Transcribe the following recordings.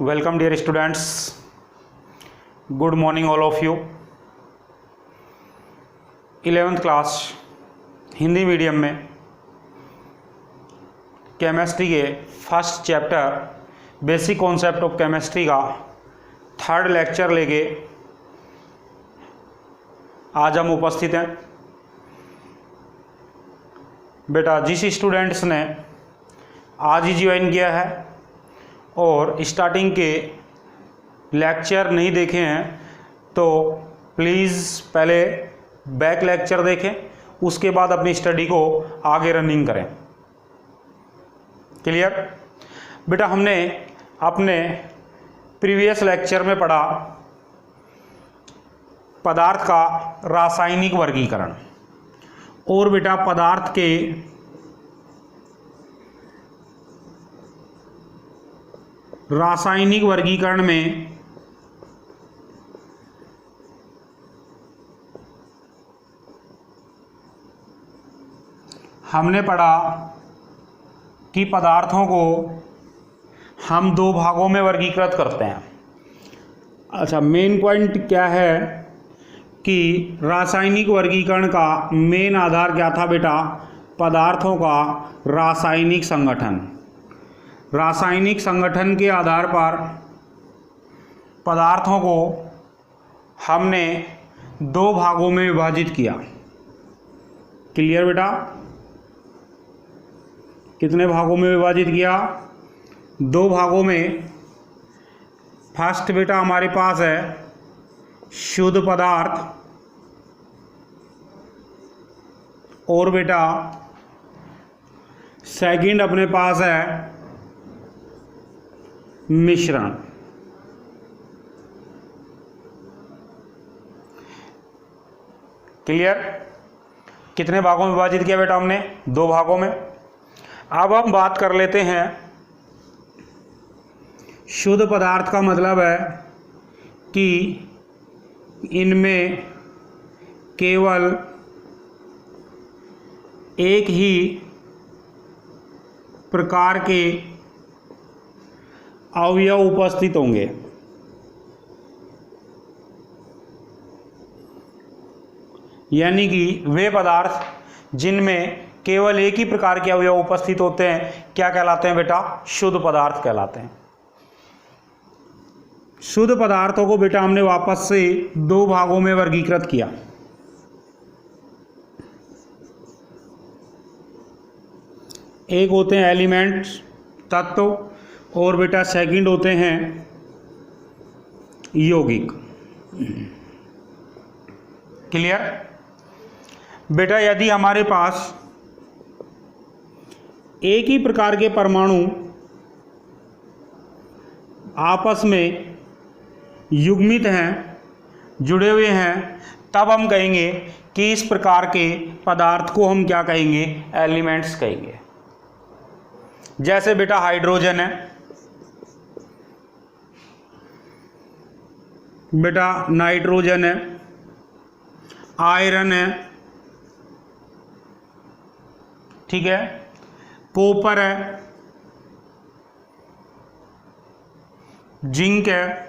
Welcome dear students, good morning all of you. 11th class Hindi medium में chemistry के first chapter basic concept of chemistry का third lecture लेके आज हम उपस्थित हैं। बेटा जिस स्टूडेंट्स ने आज ही ज्वाइन किया है और स्टार्टिंग के लेक्चर नहीं देखे हैं तो प्लीज़ पहले बैक लेक्चर देखें, उसके बाद अपनी स्टडी को आगे रनिंग करें। क्लियर? बेटा हमने अपने प्रीवियस लेक्चर में पढ़ा पदार्थ का रासायनिक वर्गीकरण, और बेटा पदार्थ के रासायनिक वर्गीकरण में हमने पढ़ा कि पदार्थों को हम दो भागों में वर्गीकृत करते हैं। अच्छा, मेन पॉइंट क्या है कि रासायनिक वर्गीकरण का मेन आधार क्या था बेटा? पदार्थों का रासायनिक संगठन। रासायनिक संगठन के आधार पर पदार्थों को हमने दो भागों में विभाजित किया। क्लियर बेटा? कितने भागों में विभाजित किया? दो भागों में। फर्स्ट बेटा हमारे पास है शुद्ध पदार्थ, और बेटा सेकंड अपने पास है मिश्रण। क्लियर? कितने भागों में विभाजित किया बेटा हमने? दो भागों में। अब हम बात कर लेते हैं शुद्ध पदार्थ का मतलब है कि इनमें केवल एक ही प्रकार के अवयव उपस्थित होंगे। यानी कि वे पदार्थ जिनमें केवल एक ही प्रकार के अवयव उपस्थित होते हैं क्या कहलाते हैं बेटा? शुद्ध पदार्थ कहलाते हैं। शुद्ध पदार्थों को बेटा हमने वापस से दो भागों में वर्गीकृत किया। एक होते हैं एलिमेंट्स, तत्व, और बेटा सेकंड होते हैं यौगिक। क्लियर? बेटा यदि हमारे पास एक ही प्रकार के परमाणु आपस में युग्मित हैं, जुड़े हुए हैं, तब हम कहेंगे कि इस प्रकार के पदार्थ को हम क्या कहेंगे? एलिमेंट्स कहेंगे। जैसे बेटा हाइड्रोजन है, बेटा नाइट्रोजन है, आयरन है, ठीक है, कॉपर है, जिंक है।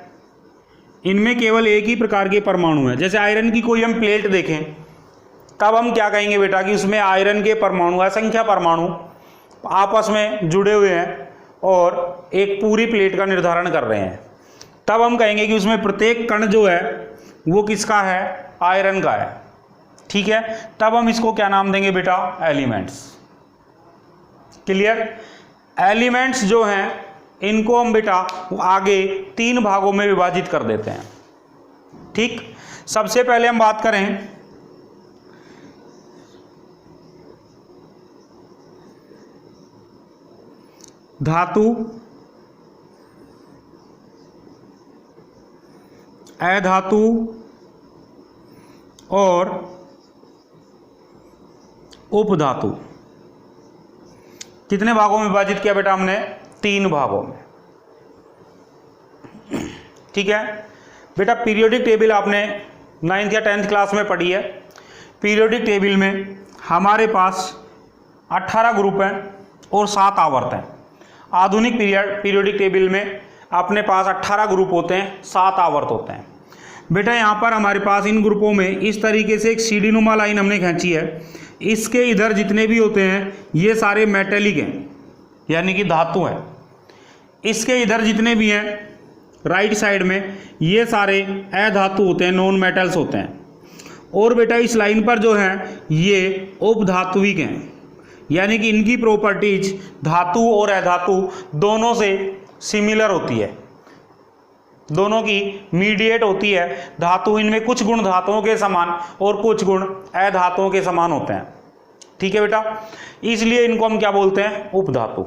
इनमें केवल एक ही प्रकार के परमाणु हैं। जैसे आयरन की कोई हम प्लेट देखें तब हम क्या कहेंगे बेटा? कि उसमें आयरन के परमाणु, असंख्य परमाणु आपस में जुड़े हुए हैं और एक पूरी प्लेट का निर्धारण कर रहे हैं। तब हम कहेंगे कि उसमें प्रत्येक कण जो है वो किसका है? आयरन का है। ठीक है, तब हम इसको क्या नाम देंगे बेटा? एलिमेंट्स। क्लियर? एलिमेंट्स जो हैं इनको हम बेटा आगे तीन भागों में विभाजित कर देते हैं। ठीक, सबसे पहले हम बात करें धातु, अधातु और उपधातु। कितने भागों में विभाजित किया बेटा हमने? तीन भागों में। ठीक है बेटा, पीरियोडिक टेबल आपने 9th या 10th क्लास में पढ़ी है। पीरियोडिक टेबल में हमारे पास 18 ग्रुप हैं और 7 आवर्त हैं। आधुनिक पीरियोडिक टेबल में अपने पास 18 ग्रुप होते हैं, 7 आवर्त होते हैं। बेटा यहाँ पर हमारे पास इन ग्रुपों में इस तरीके से एक सीढ़ी नुमा लाइन हमने खींची है। इसके इधर जितने भी होते हैं ये सारे मेटेलिक हैं, यानी कि धातु हैं। इसके इधर जितने भी हैं राइट साइड में ये सारे अधातु होते हैं, नॉन मेटल्स होते हैं। और बेटा इस लाइन पर जो है ये उपधात्विक हैं, यानी कि इनकी प्रॉपर्टीज धातु और अधातु दोनों से सिमिलर होती है, दोनों की मीडिएट होती है। धातु इनमें कुछ गुण धातुओं के समान और कुछ गुण अधातुओं के समान होते हैं। ठीक है बेटा, इसलिए इनको हम क्या बोलते हैं? उपधातु।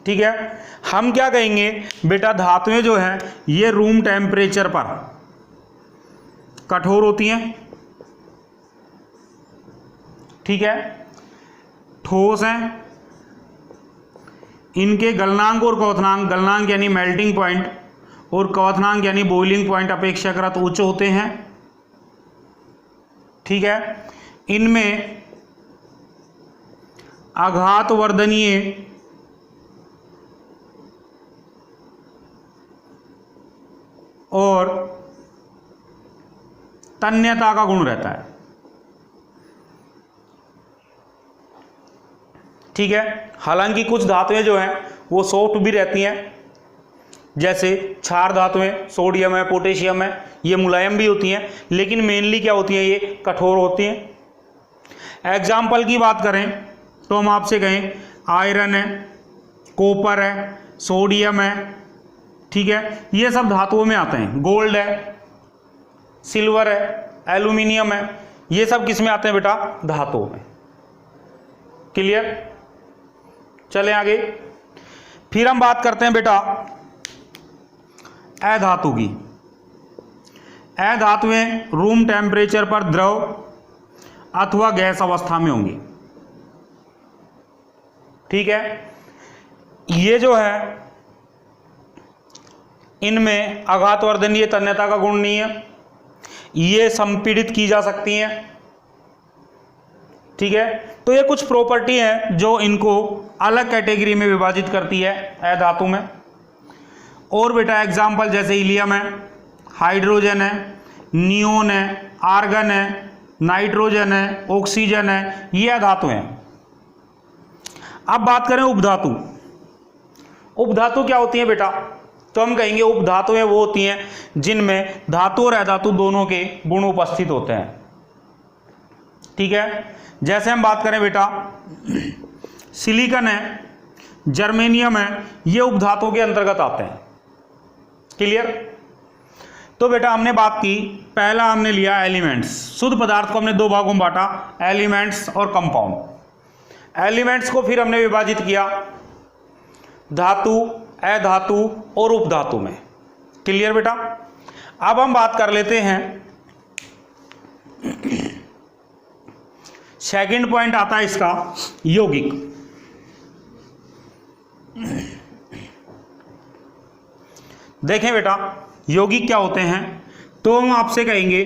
ठीक है, हम क्या कहेंगे बेटा, धातुएं जो हैं ये रूम टेम्परेचर पर कठोर होती हैं। ठीक है, ठोस हैं। इनके गलनांक और क्वथनांक, गलनांक यानी मेल्टिंग पॉइंट और क्वथनांक यानी बॉइलिंग पॉइंट अपेक्षाकृत उच्च होते हैं। ठीक है, इनमें आघात वर्धनीय और तन्यता का गुण रहता है। ठीक है, हालांकि कुछ धातुएं जो हैं वो सॉफ्ट भी रहती हैं, जैसे क्षार धातुएं, सोडियम है, पोटेशियम है, ये मुलायम भी होती हैं, लेकिन मेनली क्या होती हैं? ये कठोर होती हैं। एग्जाम्पल की बात करें तो हम आपसे कहें आयरन है, कॉपर है, सोडियम है। ठीक है, ये सब धातुओं में आते हैं। गोल्ड है, सिल्वर है, एल्यूमिनियम है, ये सब किस में आते हैं बेटा? धातुओं में। क्लियर? चलें आगे। फिर हम बात करते हैं बेटा अधातु की। अधातुएं रूम टेम्परेचर पर द्रव अथवा गैस अवस्था में होंगी। ठीक है, ये जो है इनमें आघातवर्धनीय तन्यता का गुण नहीं है, ये संपीड़ित की जा सकती हैं। ठीक है, तो ये कुछ प्रॉपर्टी हैं जो इनको अलग कैटेगरी में विभाजित करती है अधातु में। और बेटा एग्जाम्पल जैसे हीलियम है, हाइड्रोजन है, नियोन है, आर्गन है, नाइट्रोजन है, ऑक्सीजन है, ये अधातु हैं। अब बात करें उपधातु। उपधातु क्या होती है बेटा? तो हम कहेंगे उपधातुएं वो होती हैं जिनमें धातु और अधातु दोनों के गुण उपस्थित होते हैं। ठीक है, जैसे हम बात करें बेटा सिलिकॉन है, जर्मेनियम है, ये उपधातुओं के अंतर्गत आते हैं। क्लियर? तो बेटा हमने बात की, पहला हमने लिया एलिमेंट्स। शुद्ध पदार्थ को हमने दो भागों में बांटा, एलिमेंट्स और कंपाउंड। एलिमेंट्स को फिर हमने विभाजित किया धातु, अधातु और उपधातु में। क्लियर बेटा? अब हम बात कर लेते हैं, सेकंड पॉइंट आता है इसका यौगिक। देखें बेटा यौगिक क्या होते हैं, तो हम आपसे कहेंगे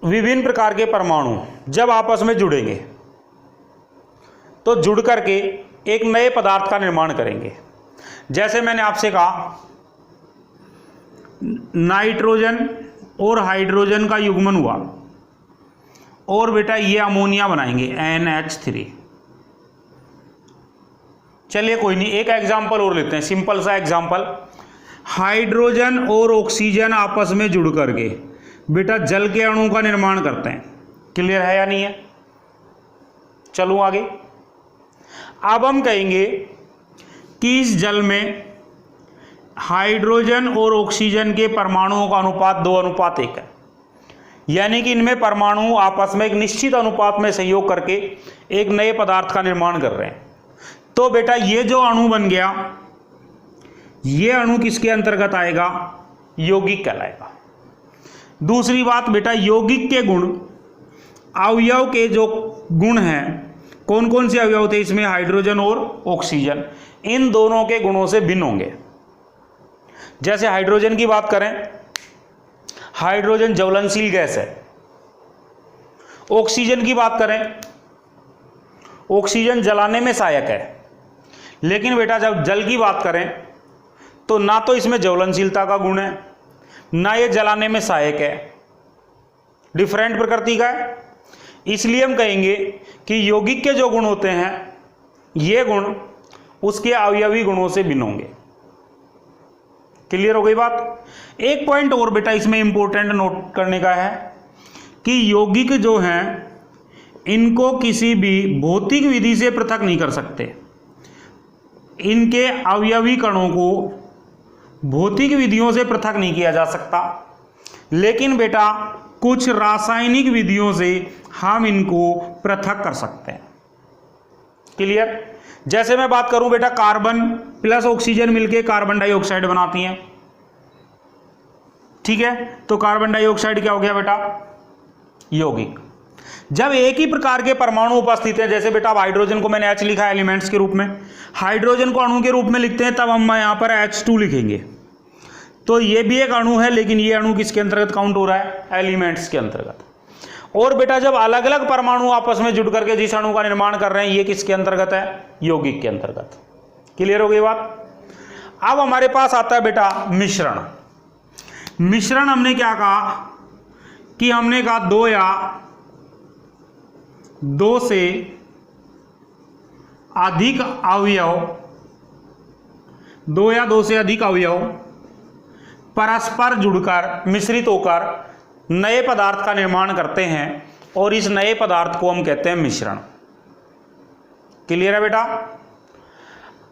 विभिन्न प्रकार के परमाणु जब आपस में जुड़ेंगे तो जुड़ करके एक नए पदार्थ का निर्माण करेंगे। जैसे मैंने आपसे कहा नाइट्रोजन और हाइड्रोजन का युग्मन हुआ और बेटा ये अमोनिया बनाएंगे NH3। चलिए कोई नहीं, एक एग्जाम्पल और लेते हैं, सिंपल सा एग्जाम्पल। हाइड्रोजन और ऑक्सीजन आपस में जुड़ करके बेटा जल के अणु का निर्माण करते हैं। क्लियर है या नहीं है? चलो आगे। अब हम कहेंगे कि इस जल में हाइड्रोजन और ऑक्सीजन के परमाणुओं का अनुपात 2:1 है, यानी कि इनमें परमाणु आपस में एक निश्चित अनुपात में सहयोग करके एक नए पदार्थ का निर्माण कर रहे हैं। तो बेटा ये जो अणु बन गया, ये अणु किसके अंतर्गत आएगा? यौगिक कहलाएगा। दूसरी बात बेटा, यौगिक के गुण, अवयव के जो गुण हैं, कौन कौन से अवयव होते हैं इसमें? हाइड्रोजन और ऑक्सीजन, इन दोनों के गुणों से भिन्न होंगे। जैसे हाइड्रोजन की बात करें, हाइड्रोजन ज्वलनशील गैस है। ऑक्सीजन की बात करें, ऑक्सीजन जलाने में सहायक है, लेकिन बेटा जब जल की बात करें तो ना तो इसमें ज्वलनशीलता का गुण है, ना ये जलाने में सहायक है, डिफरेंट प्रकृति का है। इसलिए हम कहेंगे कि यौगिक के जो गुण होते हैं ये गुण उसके अवयवी गुणों से भिन्न होंगे। क्लियर हो गई बात। एक पॉइंट और बेटा इसमें इंपॉर्टेंट नोट करने का है कि यौगिक जो हैं इनको किसी भी भौतिक विधि से पृथक नहीं कर सकते। इनके अवयवी कणों को भौतिक विधियों से पृथक नहीं किया जा सकता, लेकिन बेटा कुछ रासायनिक विधियों से हम इनको पृथक कर सकते हैं। क्लियर। जैसे मैं बात करूं बेटा, कार्बन प्लस ऑक्सीजन मिलके कार्बन डाइऑक्साइड बनाती हैं, ठीक है। तो कार्बन डाइऑक्साइड क्या हो गया बेटा, यौगिक। जब एक ही प्रकार के परमाणु उपस्थित हैं, जैसे बेटा अब हाइड्रोजन को मैंने H लिखा है एलिमेंट्स के रूप में, हाइड्रोजन को अणु के रूप में लिखते हैं, तब हम यहाँ पर H2 लिखेंगे। तो ये भी एक अणु है, लेकिन ये अणु किसके अंतर्गत काउंट हो रहा है, एलिमेंट्स के अंतर्गत। और बेटा जब अलग अलग परमाणु आपस में जुड़ करके जिस अणु का निर्माण कर रहे हैं, ये किसके अंतर्गत है, यौगिक के अंतर्गत। क्लियर हो गई बात। अब हमारे पास आता है बेटा मिश्रण। मिश्रण हमने क्या कहा कि हमने कहा दो से अधिक अवयव, दो या दो से अधिक अवयव परस्पर जुड़कर मिश्रित होकर नए पदार्थ का निर्माण करते हैं, और इस नए पदार्थ को हम कहते हैं मिश्रण। क्लियर है बेटा।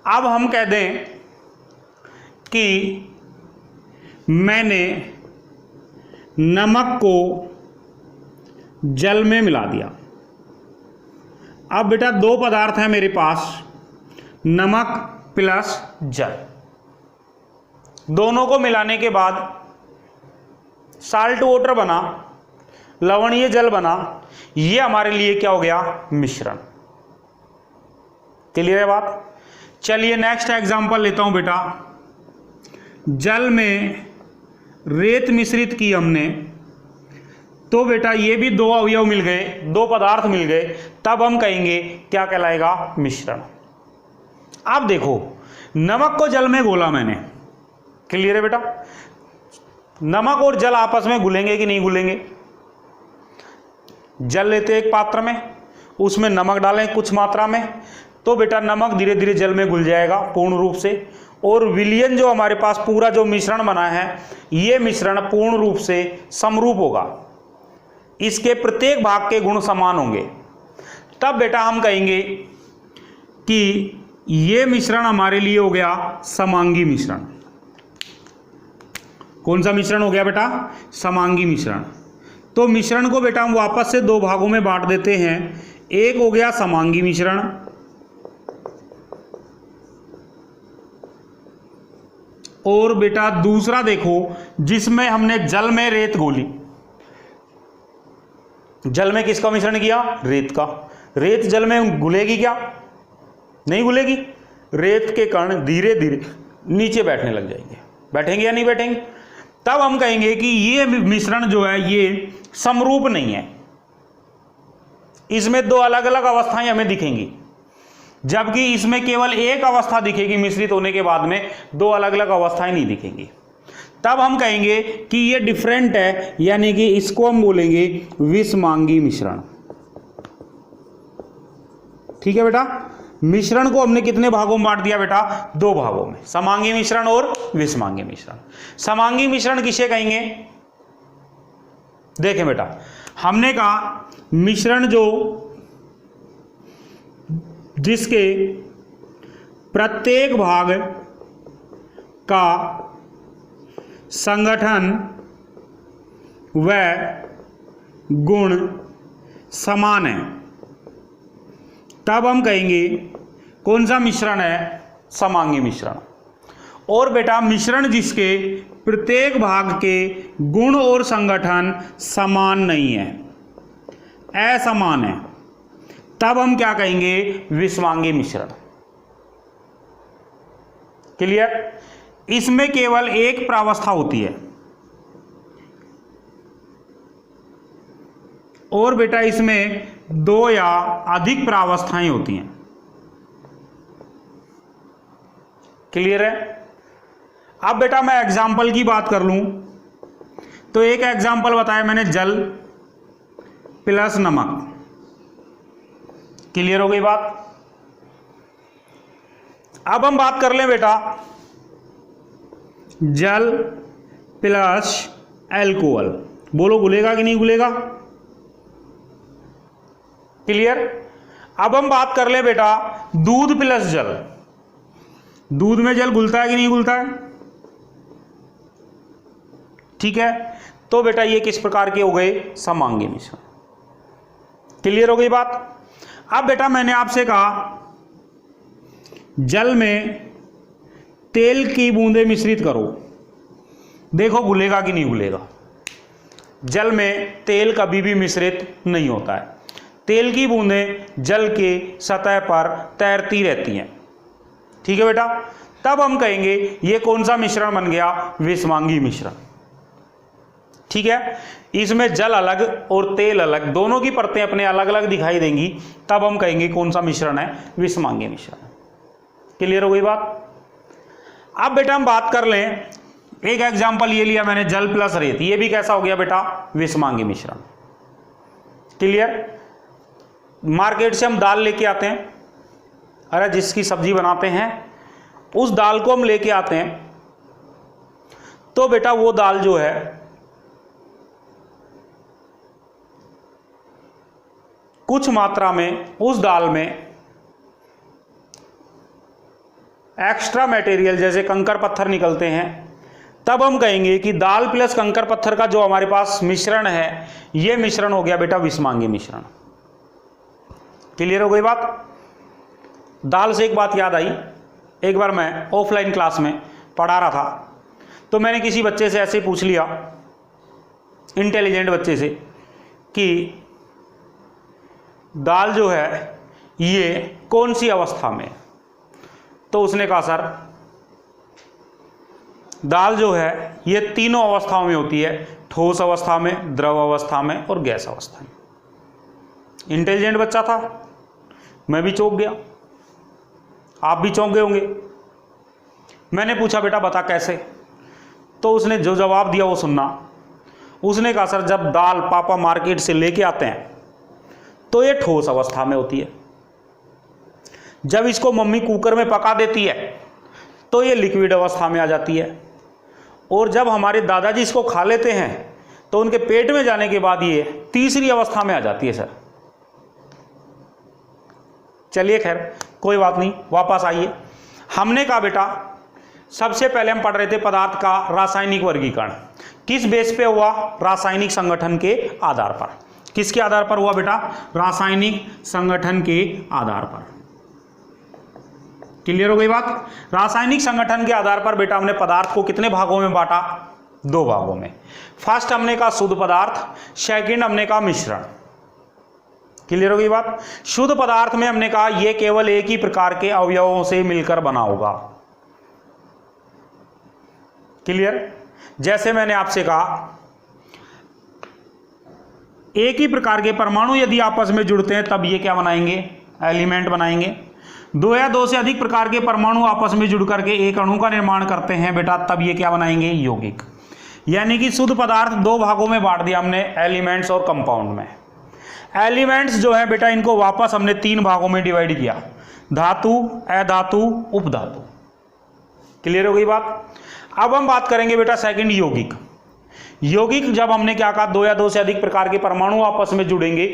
अब हम कह दें कि मैंने नमक को जल में मिला दिया। अब बेटा दो पदार्थ हैं मेरे पास, नमक प्लस जल। दोनों को मिलाने के बाद साल्ट वाटर बना, लवणीय जल बना। ये हमारे लिए क्या हो गया, मिश्रण। क्लियर है बात। चलिए नेक्स्ट एग्जांपल लेता हूं बेटा। जल में रेत मिश्रित की हमने, तो बेटा ये भी दो अवयव मिल गए, दो पदार्थ मिल गए, तब हम कहेंगे क्या कहलाएगा, मिश्रण। अब देखो नमक को जल में घोला मैंने। क्लियर है बेटा। नमक और जल आपस में घुलेंगे कि नहीं घुलेंगे। जल लेते एक पात्र में, उसमें नमक डालें कुछ मात्रा में, तो बेटा नमक धीरे धीरे जल में घुल जाएगा पूर्ण रूप से, और विलयन जो हमारे पास पूरा जो मिश्रण बना है, ये मिश्रण पूर्ण रूप से समरूप होगा। इसके प्रत्येक भाग के गुण समान होंगे। तब बेटा हम कहेंगे कि ये मिश्रण हमारे लिए हो गया समांगी मिश्रण। कौन सा मिश्रण हो गया बेटा, समांगी मिश्रण। तो मिश्रण को बेटा हम वापस से दो भागों में बांट देते हैं। एक हो गया समांगी मिश्रण, और बेटा दूसरा देखो जिसमें हमने जल में रेत घोली। जल में किसका मिश्रण किया, रेत का। रेत जल में घुलेगी क्या, नहीं घुलेगी। रेत के कण धीरे धीरे नीचे बैठने लग जाएंगे, बैठेंगे या नहीं बैठेंगे। तब हम कहेंगे कि ये मिश्रण जो है ये समरूप नहीं है, इसमें दो अलग अलग अवस्थाएं हमें दिखेंगी, जबकि इसमें केवल एक अवस्था दिखेगी मिश्रित होने के बाद में, दो अलग अलग अवस्थाएं नहीं दिखेंगी। तब हम कहेंगे कि ये डिफरेंट है, यानी कि इसको हम बोलेंगे विषमांगी मिश्रण। ठीक है बेटा। मिश्रण को हमने कितने भागों में बांट दिया बेटा, दो भागों में, समांगी मिश्रण और विषमांगी मिश्रण। समांगी मिश्रण किसे कहेंगे, देखें बेटा, हमने कहा मिश्रण जो जिसके प्रत्येक भाग का संगठन व गुण समान है, तब हम कहेंगे कौन सा मिश्रण है, समांगी मिश्रण। और बेटा मिश्रण जिसके प्रत्येक भाग के गुण और संगठन समान नहीं है, असमान है, तब हम क्या कहेंगे, विषमांगी मिश्रण। क्लियर। इसमें केवल एक प्रावस्था होती है, और बेटा इसमें 2 या अधिक प्रावस्थाएं होती हैं। क्लियर है? अब बेटा मैं एग्जाम्पल की बात कर लूं तो एक एग्जाम्पल बताया मैंने, जल प्लस नमक। क्लियर हो गई बात? अब हम बात कर लें बेटा जल प्लस एल्कोहल। बोलो घुलेगा कि नहीं घुलेगा? क्लियर? अब हम बात कर लें बेटा दूध प्लस जल। दूध में जल घुलता है कि नहीं घुलता है? ठीक है, तो बेटा ये किस प्रकार के हो गए? समांगी मिश्रण। क्लियर हो गई बात? अब बेटा मैंने आपसे कहा जल में तेल की बूंदें मिश्रित करो, देखो घुलेगा कि नहीं घुलेगा? जल में तेल कभी भी मिश्रित नहीं होता है। तेल की बूंदें जल के सतह पर तैरती रहती हैं। ठीक है बेटा? तब हम कहेंगे ये कौन सा मिश्रण बन गया? विषमांगी मिश्रण। ठीक है, इसमें जल अलग और तेल अलग, दोनों की परतें अपने अलग अलग दिखाई देंगी, तब हम कहेंगे कौन सा मिश्रण है? विषमांगी मिश्रण। क्लियर हो गई बात? अब बेटा हम बात कर लें, एक एग्जांपल ये लिया मैंने जल प्लस रेत, ये भी कैसा हो गया बेटा? विषमांगी मिश्रण। क्लियर? मार्केट से हम दाल लेके आते हैं, अरे जिसकी सब्जी बनाते हैं उस दाल को हम लेके आते हैं, तो बेटा वो दाल जो है कुछ मात्रा में उस दाल में एक्स्ट्रा मटेरियल जैसे कंकर पत्थर निकलते हैं, तब हम कहेंगे कि दाल प्लस कंकर पत्थर का जो हमारे पास मिश्रण है, यह मिश्रण हो गया बेटा विषमांगी मिश्रण। क्लियर हो गई बात? दाल से एक बात याद आई, एक बार मैं ऑफलाइन क्लास में पढ़ा रहा था, तो मैंने किसी बच्चे से ऐसे पूछ लिया, इंटेलिजेंट बच्चे से, कि दाल जो है ये कौन सी अवस्था में है? तो उसने कहा सर दाल जो है ये तीनों अवस्थाओं में होती है, ठोस अवस्था में, द्रव अवस्था में और गैस अवस्था में। इंटेलिजेंट बच्चा था, मैं भी चौंक गया, आप भी चौंक गए होंगे। मैंने पूछा बेटा बता कैसे? तो उसने जो जवाब दिया वो सुनना। उसने कहा सर जब दाल पापा मार्केट से लेके आते हैं तो ये ठोस अवस्था में होती है, जब इसको मम्मी कुकर में पका देती है तो ये लिक्विड अवस्था में आ जाती है, और जब हमारे दादाजी इसको खा लेते हैं तो उनके पेट में जाने के बाद ये तीसरी अवस्था में आ जाती है सर। चलिए खैर कोई बात नहीं, वापस आइए। हमने कहा बेटा सबसे पहले हम पढ़ रहे थे पदार्थ का रासायनिक वर्गीकरण, किस बेस पे हुआ? रासायनिक संगठन के आधार पर। किसके आधार पर हुआ बेटा? रासायनिक संगठन के आधार पर। क्लियर हो गई बात? रासायनिक संगठन के आधार पर बेटा हमने पदार्थ को कितने भागों में बांटा? 2 भागों में। फर्स्ट हमने कहा शुद्ध पदार्थ, सेकंड हमने कहा मिश्रण। क्लियर हो गई बात? शुद्ध पदार्थ में हमने कहा यह केवल एक ही प्रकार के अवयवों से मिलकर बना होगा। क्लियर? जैसे मैंने आपसे कहा एक ही प्रकार के परमाणु यदि आपस में जुड़ते हैं तब ये क्या बनाएंगे? एलिमेंट बनाएंगे। 2 या 2 से अधिक प्रकार के परमाणु आपस में जुड़ करके एक अणु का निर्माण करते हैं बेटा, तब ये क्या बनाएंगे? यौगिक। यानी कि शुद्ध पदार्थ 2 भागों में बांट दिया हमने, एलिमेंट्स और कंपाउंड में। एलिमेंट्स जो है बेटा इनको वापस हमने 3 भागों में डिवाइड किया, धातु, अधातु, उपधातु। क्लियर हो गई बात? अब हम बात करेंगे बेटा सेकंड यौगिक। यौगिक जब हमने क्या कहा 2 या 2 से अधिक प्रकार के परमाणु आपस में जुड़ेंगे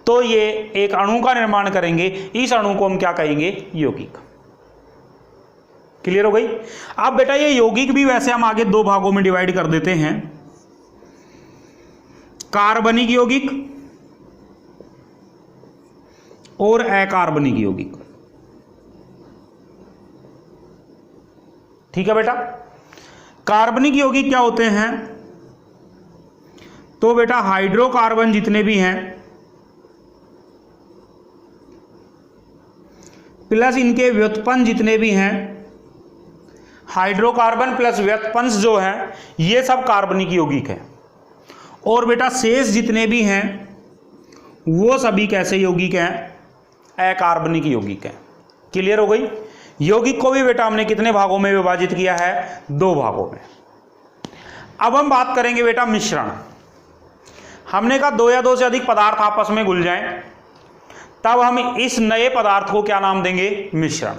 तो ये एक अणु का निर्माण करेंगे, इस अणु को हम क्या कहेंगे? यौगिक। क्लियर हो गई? अब बेटा ये यौगिक भी वैसे हम आगे 2 भागों में डिवाइड कर देते हैं, कार्बनिक यौगिक और अकार्बनिक यौगिक। ठीक है बेटा? कार्बनिक यौगिक क्या होते हैं? तो बेटा हाइड्रोकार्बन जितने भी हैं प्लस इनके व्युत्पन्न जितने भी हैं, हाइड्रोकार्बन प्लस व्युत्पन्न जो हैं ये सब कार्बनिक यौगिक हैं। और बेटा शेष जितने भी हैं वो सभी कैसे यौगिक हैं? अकार्बनिक यौगिक हैं। क्लियर हो गई? यौगिक को भी बेटा हमने कितने भागों में विभाजित किया है? 2 भागों में। अब हम बात करेंगे बेटा मिश्रण। हमने कहा 2 या 2 से अधिक पदार्थ आपस में घुल जाएं, तब हम इस नए पदार्थ को क्या नाम देंगे? मिश्रण।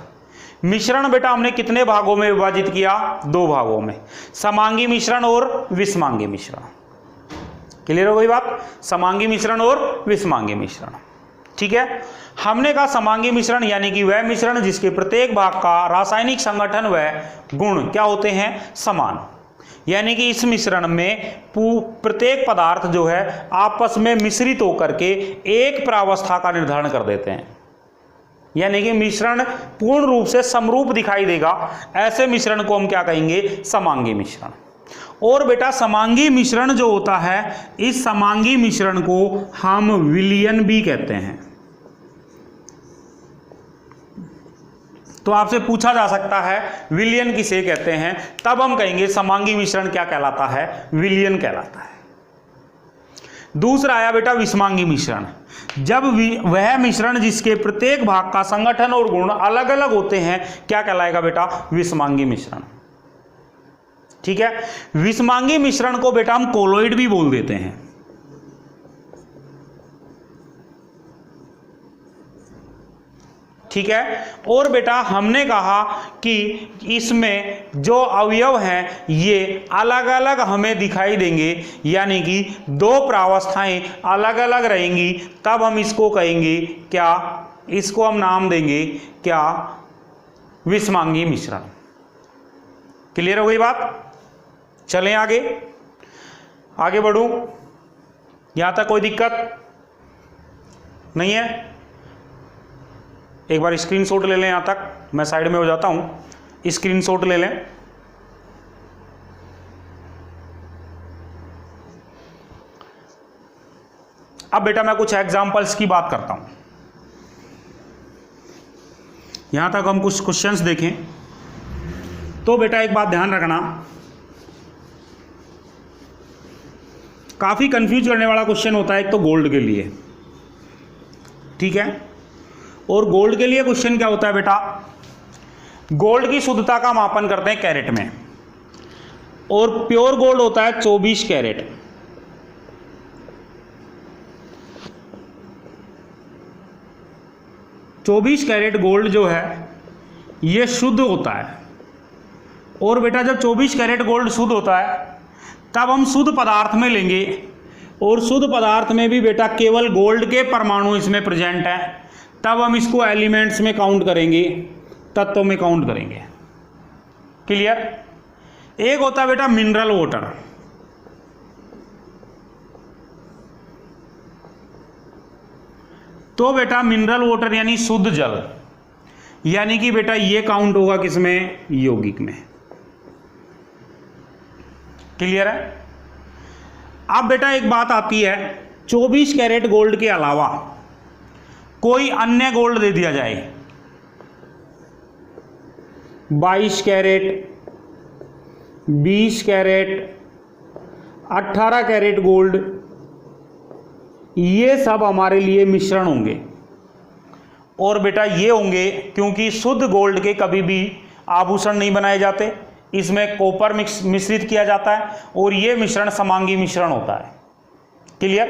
मिश्रण बेटा हमने कितने भागों में विभाजित किया? 2 भागों में, समांगी मिश्रण और विषमांगी मिश्रण। क्लियर हो गई बात? समांगी मिश्रण और विषमांगी मिश्रण। ठीक है। हमने कहा समांगी मिश्रण यानी कि वह मिश्रण जिसके प्रत्येक भाग का रासायनिक संगठन व गुण क्या होते हैं? समान। यानी कि इस मिश्रण में प्रत्येक पदार्थ जो है आपस में मिश्रित होकर के एक प्रावस्था का निर्धारण कर देते हैं। यानी कि मिश्रण पूर्ण रूप से समरूप दिखाई देगा, ऐसे मिश्रण को हम क्या कहेंगे? समांगी मिश्रण। और बेटा समांगी मिश्रण जो होता है, इस समांगी मिश्रण को हम विलयन भी कहते हैं। तो आपसे पूछा जा सकता है विलयन किसे कहते हैं, तब हम कहेंगे समांगी मिश्रण क्या कहलाता है? विलयन कहलाता है। दूसरा आया बेटा विषमांगी मिश्रण। जब वह मिश्रण जिसके प्रत्येक भाग का संगठन और गुण अलग अलग होते हैं क्या कहलाएगा बेटा? विषमांगी मिश्रण। ठीक है। विषमांगी मिश्रण को बेटा हम कोलोइड भी बोल देते हैं। ठीक है। और बेटा हमने कहा कि इसमें जो अवयव हैं ये अलग अलग हमें दिखाई देंगे, यानी कि 2 प्रावस्थाएं अलग अलग रहेंगी, तब हम इसको कहेंगे क्या? इसको हम नाम देंगे क्या? विषमांगी मिश्रण। क्लियर हो गई बात? चलें आगे, आगे बढ़ूं? यहां तक कोई दिक्कत नहीं है? एक बार स्क्रीनशॉट ले लें, यहां तक मैं साइड में हो जाता हूं, स्क्रीनशॉट ले लें। अब बेटा मैं कुछ एग्जांपल्स की बात करता हूं। यहां तक हम कुछ क्वेश्चंस देखें तो बेटा एक बात ध्यान रखना, काफी कंफ्यूज करने वाला क्वेश्चन होता है एक तो गोल्ड के लिए। ठीक है। और गोल्ड के लिए क्वेश्चन क्या होता है बेटा? गोल्ड की शुद्धता का मापन करते हैं कैरेट में, और प्योर गोल्ड होता है 24 कैरेट। चौबीस कैरेट गोल्ड जो है ये शुद्ध होता है। और बेटा जब 24 कैरेट गोल्ड शुद्ध होता है तब हम शुद्ध पदार्थ में लेंगे, और शुद्ध पदार्थ में भी बेटा केवल गोल्ड के परमाणु इसमें प्रेजेंट है, तब हम इसको एलिमेंट्स में काउंट करेंगे, तत्वों में काउंट करेंगे। क्लियर? एक होता है बेटा मिनरल वाटर। तो बेटा मिनरल वाटर यानी शुद्ध जल, यानी कि बेटा ये काउंट होगा किसमें? यौगिक में। क्लियर है? अब बेटा एक बात आती है, 24 कैरेट गोल्ड के अलावा कोई अन्य गोल्ड दे दिया जाए, 22 कैरेट, 20 कैरेट, 18 कैरेट गोल्ड, ये सब हमारे लिए मिश्रण होंगे। और बेटा ये होंगे क्योंकि शुद्ध गोल्ड के कभी भी आभूषण नहीं बनाए जाते, इसमें कॉपर मिश्रित किया जाता है, और ये मिश्रण समांगी मिश्रण होता है। क्लियर?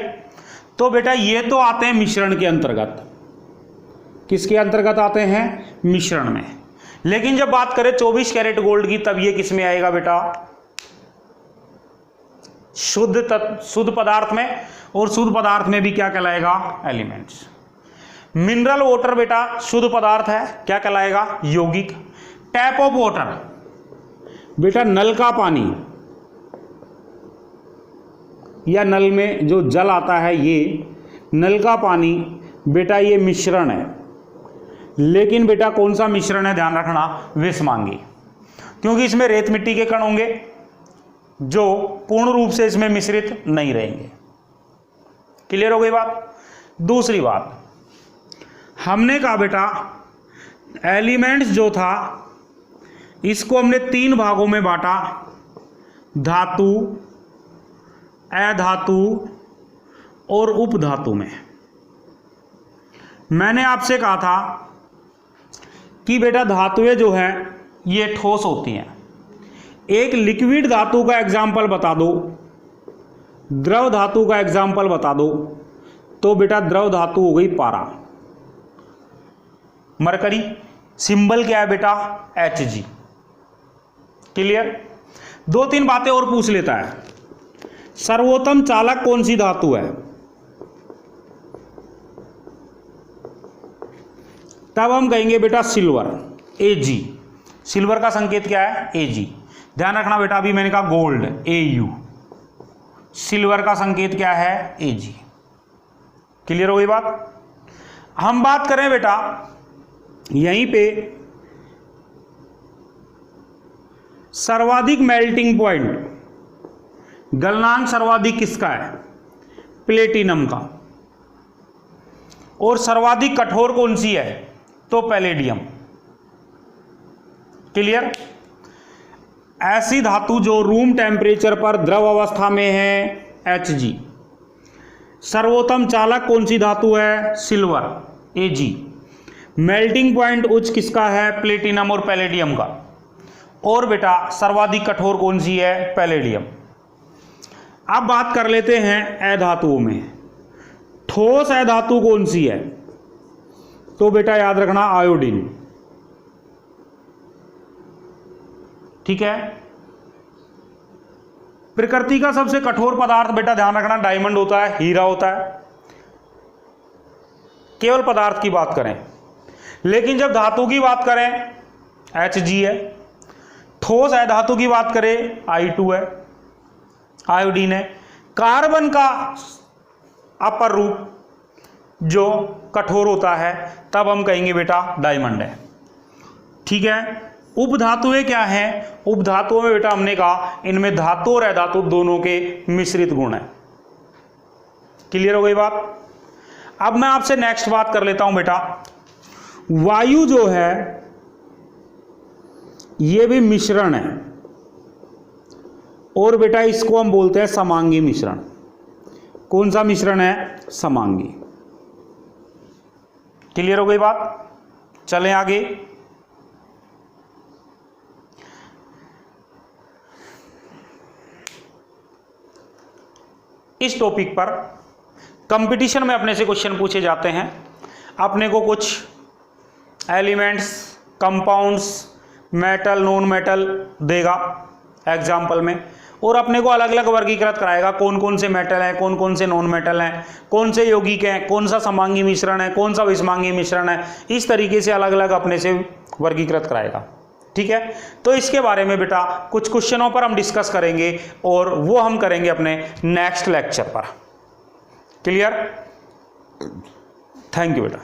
तो बेटा ये तो आते हैं मिश्रण के अंतर्गत। किसके अंतर्गत आते हैं? मिश्रण में। लेकिन जब बात करें 24 कैरेट गोल्ड की, तब ये किस में आएगा बेटा? शुद्ध पदार्थ में। और शुद्ध पदार्थ में भी क्या कहलाएगा? एलिमेंट्स। मिनरल वाटर बेटा शुद्ध पदार्थ है, क्या कहलाएगा? यौगिक। टैप ऑफ वाटर बेटा नल का पानी या नल में जो जल आता है, ये नल का पानी बेटा ये मिश्रण है। लेकिन बेटा कौन सा मिश्रण है? ध्यान रखना, विषमांगी, क्योंकि इसमें रेत मिट्टी के कण होंगे जो पूर्ण रूप से इसमें मिश्रित नहीं रहेंगे। क्लियर हो गई बात? दूसरी बात, हमने कहा बेटा एलिमेंट्स जो था इसको हमने 3 भागों में बांटा, धातु, अधातु और उपधातु में। मैंने आपसे कहा था कि बेटा धातुएं जो हैं ये ठोस होती हैं। एक लिक्विड धातु का एग्जाम्पल बता दो, द्रव धातु का एग्जाम्पल बता दो, तो बेटा द्रव धातु हो गई पारा, मरकरी। सिंबल क्या है बेटा? Hg। क्लियर? 2-3 बातें और पूछ लेता है। सर्वोत्तम चालक कौन सी धातु है? तब हम कहेंगे बेटा सिल्वर, Ag। सिल्वर का संकेत क्या है? Ag। ध्यान रखना बेटा, अभी मैंने कहा गोल्ड, Au। सिल्वर का संकेत क्या है? Ag। क्लियर हो गई बात? हम बात करें बेटा यहीं पे सर्वाधिक मेल्टिंग पॉइंट, गलनांक सर्वाधिक किसका है? प्लेटिनम का। और सर्वाधिक कठोर कौन सी है? तो पैलेडियम। क्लियर? ऐसी धातु जो रूम टेम्परेचर पर द्रव अवस्था में है, Hg। सर्वोत्तम चालक कौन सी धातु है? Silver, Ag। मेल्टिंग पॉइंट उच्च किसका है? प्लेटिनम और पैलेडियम का। और बेटा सर्वाधिक कठोर कौन सी है? पैलेडियम। अब बात कर लेते हैं अधातुओं में। ठोस अधातु कौन सी है? तो बेटा याद रखना आयोडीन। ठीक है? प्रकृति का सबसे कठोर पदार्थ बेटा ध्यान रखना डायमंड होता है, हीरा होता है, केवल पदार्थ की बात करें। लेकिन जब धातु की बात करें Hg है, ठोस अधातु की बात करें I2 है, आयोडीन है। कार्बन का अपर रूप जो कठोर होता है तब हम कहेंगे बेटा डायमंड है। ठीक है? उपधातुएं क्या हैं? उपधातुओं में बेटा हमने कहा इनमें धातु और अधातु दोनों के मिश्रित गुण हैं। क्लियर हो गई बात? अब मैं आपसे नेक्स्ट बात कर लेता हूं बेटा, वायु जो है ये भी मिश्रण है और बेटा इसको हम बोलते हैं समांगी मिश्रण। कौन सा मिश्रण है? समांगी। क्लियर हो गई बात? चलें आगे। इस टॉपिक पर कंपटीशन में अपने से क्वेश्चन पूछे जाते हैं। अपने को कुछ elements, compounds, metal, non metal देगा एग्जाम्पल में, और अपने को अलग अलग वर्गीकृत कराएगा कौन कौन से मेटल हैं, कौन कौन से नॉन मेटल हैं, कौन से यौगिक हैं, कौन सा समांगी मिश्रण है, कौन सा विषमांगी मिश्रण है। इस तरीके से अलग अलग अपने से वर्गीकृत कराएगा। ठीक है? तो इसके बारे में बेटा कुछ क्वेश्चनों पर हम डिस्कस करेंगे और वो हम करेंगे अपने नेक्स्ट लेक्चर पर। क्लियर? थैंक यू बेटा।